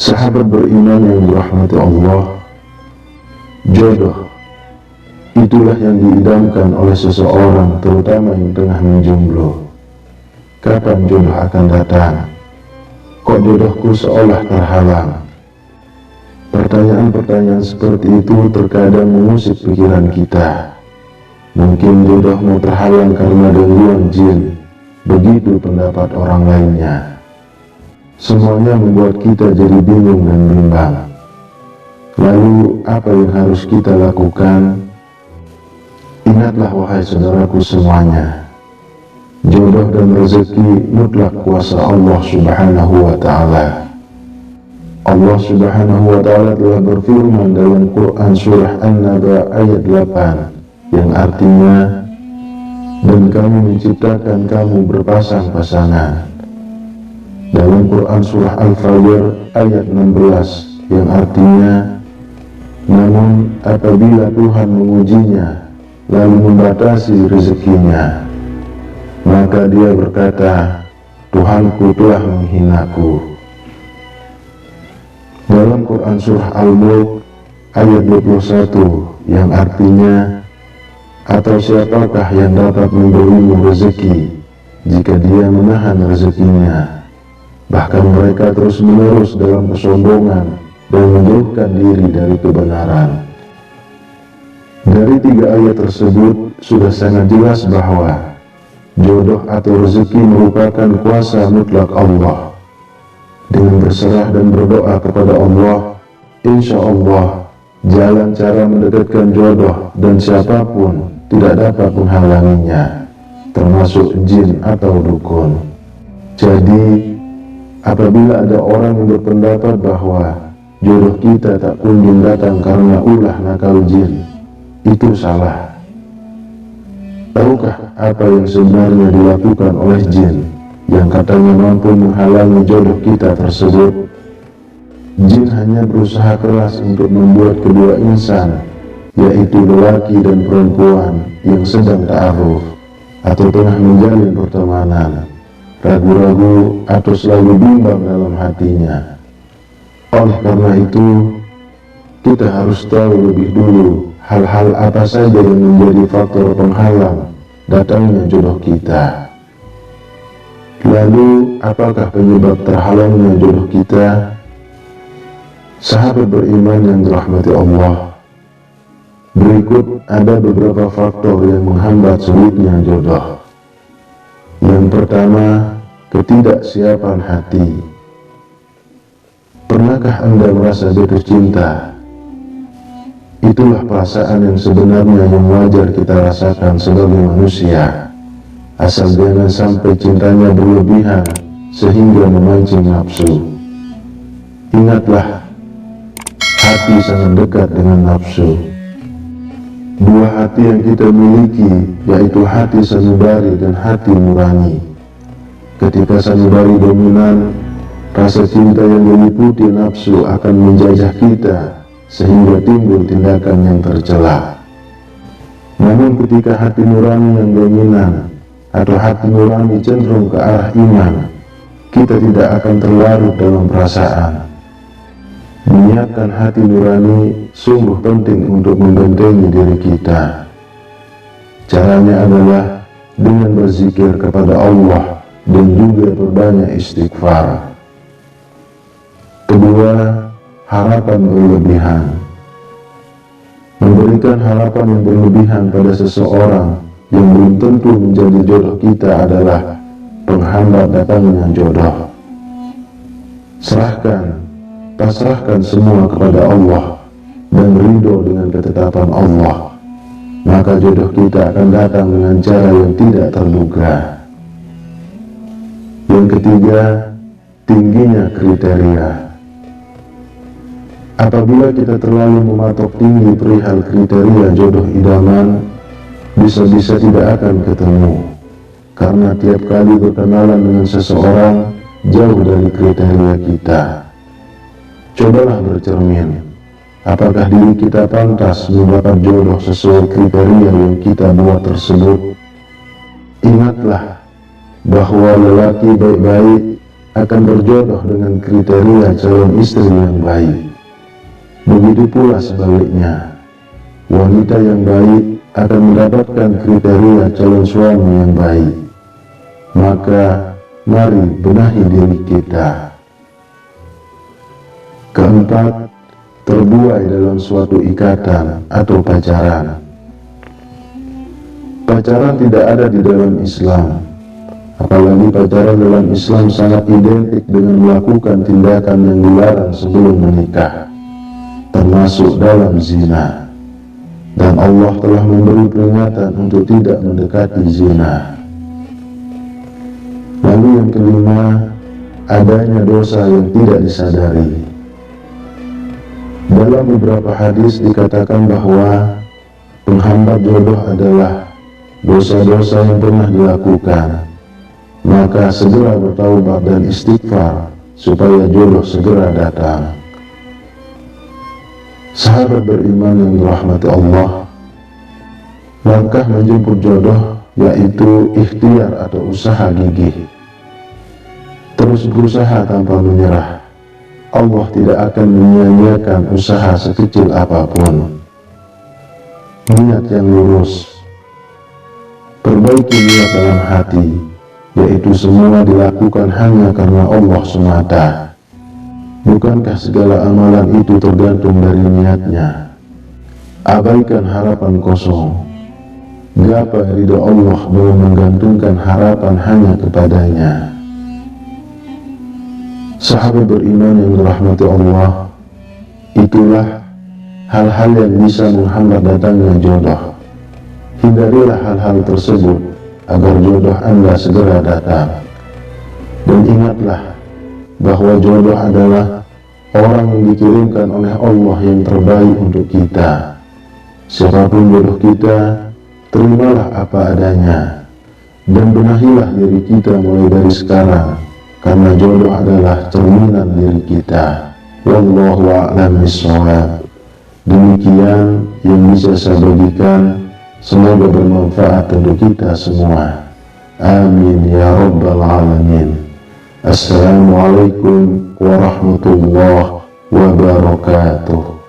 Sahabat beriman yang dirahmati Allah, jodoh itulah yang diidamkan oleh seseorang, terutama yang tengah menjomblo. Kapan jodoh akan datang? Kok jodohku seolah terhalang? Pertanyaan-pertanyaan seperti itu terkadang mengusik pikiran kita. Mungkin jodohmu terhalang karena gangguan jin, begitu pendapat orang lainnya. Semuanya membuat kita jadi bingung dan bimbang. Lalu apa yang harus kita lakukan? Ingatlah wahai saudaraku semuanya, jodoh dan rezeki mutlak kuasa Allah Subhanahu wa Ta'ala. Allah Subhanahu wa Ta'ala telah berfirman dalam Quran surah An-Naba ayat 8 yang artinya, dan kami menciptakan kamu berpasang-pasangan. Dalam Quran surah Al-Fajr ayat 16 yang artinya, namun apabila Tuhan mengujinya lalu membatasi rezekinya, maka dia berkata, Tuhanku telah menghinaku. Dalam Quran surah Al-Mulk ayat 21 yang artinya, atau siapakah yang dapat memberimu rezeki jika dia menahan rezekinya? Bahkan mereka terus-menerus dalam kesombongan dan menjauhkan diri dari kebenaran. Dari 3 ayat tersebut sudah sangat jelas bahwa jodoh atau rezeki merupakan kuasa mutlak Allah. Dengan berserah dan berdoa kepada Allah, insya Allah jalan cara mendekatkan jodoh dan siapapun tidak dapat menghalanginya, termasuk jin atau dukun. Jadi apabila ada orang yang berpendapat bahwa jodoh kita tak kunjung datang karena ulah nakal jin, itu salah. Tahukah apa yang sebenarnya dilakukan oleh jin yang katanya mampu menghalangi jodoh kita tersebut? Jin hanya berusaha keras untuk membuat kedua insan, yaitu lelaki dan perempuan yang sedang ta'aruf atau tengah menjalin pertemanan, ragu-ragu atau selalu bimbang dalam hatinya. Oleh karena itu, kita harus tahu lebih dulu hal-hal apa saja yang menjadi faktor penghalang datangnya jodoh kita. Lalu, apakah penyebab terhalangnya jodoh kita? Sahabat beriman yang dirahmati Allah, berikut ada beberapa faktor yang menghambat sulitnya jodoh. Yang pertama, ketidaksiapan hati. Pernahkah Anda merasa jatuh cinta? Itulah perasaan yang sebenarnya yang wajar kita rasakan sebagai manusia, asal jangan sampai cintanya berlebihan sehingga memancing nafsu. Ingatlah, hati sangat dekat dengan nafsu. 2 hati yang kita miliki, yaitu hati sanubari dan hati nurani. Ketika sanubari dominan, rasa cinta yang meliputi nafsu akan menjajah kita sehingga timbul tindakan yang tercela. Namun ketika hati nurani yang dominan atau hati nurani cenderung ke arah iman, kita tidak akan terlarut dalam perasaan. Menyiapkan hati nurani sungguh penting untuk membentengi diri kita. Caranya adalah dengan berzikir kepada Allah dan juga berbanyak istighfar. Kedua, harapan berlebihan. Memberikan harapan yang berlebihan pada seseorang yang belum tentu menjadi jodoh kita adalah penghambat datangnya jodoh. Pasrahkan semua kepada Allah dan ridho dengan ketetapan Allah, maka jodoh kita akan datang dengan cara yang tidak terduga. Yang ketiga, tingginya kriteria. Apabila kita terlalu mematok tinggi perihal kriteria jodoh idaman, bisa-bisa tidak akan ketemu, karena tiap kali berkenalan dengan seseorang jauh dari kriteria kita. Cobalah bercermin, apakah diri kita pantas mendapat jodoh sesuai kriteria yang kita buat tersebut? Ingatlah bahwa lelaki baik-baik akan berjodoh dengan kriteria calon istri yang baik. Begitu pula sebaliknya, wanita yang baik akan mendapatkan kriteria calon suami yang baik. Maka mari benahi diri kita. Keempat, terbuai dalam suatu ikatan atau pacaran. Pacaran tidak ada di dalam Islam. Apalagi pacaran dalam Islam sangat identik dengan melakukan tindakan yang dilarang sebelum menikah, termasuk dalam zina. Dan Allah telah memberi peringatan untuk tidak mendekati zina. Lalu yang kelima, adanya dosa yang tidak disadari. Dalam beberapa hadis dikatakan bahwa penghambat jodoh adalah dosa-dosa yang pernah dilakukan. Maka segera bertaubat dan istighfar supaya jodoh segera datang. Sahabat beriman yang dirahmati Allah, langkah menjemput jodoh yaitu ikhtiar atau usaha gigih. Terus berusaha tanpa menyerah. Allah tidak akan menyia-nyiakan usaha sekecil apapun. Niat yang lurus, perbaiki niat dalam hati, yaitu semua dilakukan hanya karena Allah semata. Bukankah segala amalan itu tergantung dari niatnya? Abaikan harapan kosong. Gapai ridha Allah dengan menggantungkan harapan hanya kepadanya. Sahabat beriman yang dirahmati Allah, itulah hal-hal yang bisa menghambat datangnya jodoh. Hindarilah hal-hal tersebut agar jodoh Anda segera datang. Dan ingatlah bahwa jodoh adalah orang yang dikirimkan oleh Allah yang terbaik untuk kita. Siapapun jodoh kita, terimalah apa adanya dan benahilah diri kita mulai dari sekarang, karena jodoh adalah cerminan diri kita. Wallahu a'lam bishawab. Demikian yang bisa saya bagikan, semoga bermanfaat untuk kita semua. Amin ya rabbal alamin. Assalamualaikum warahmatullahi wabarakatuh.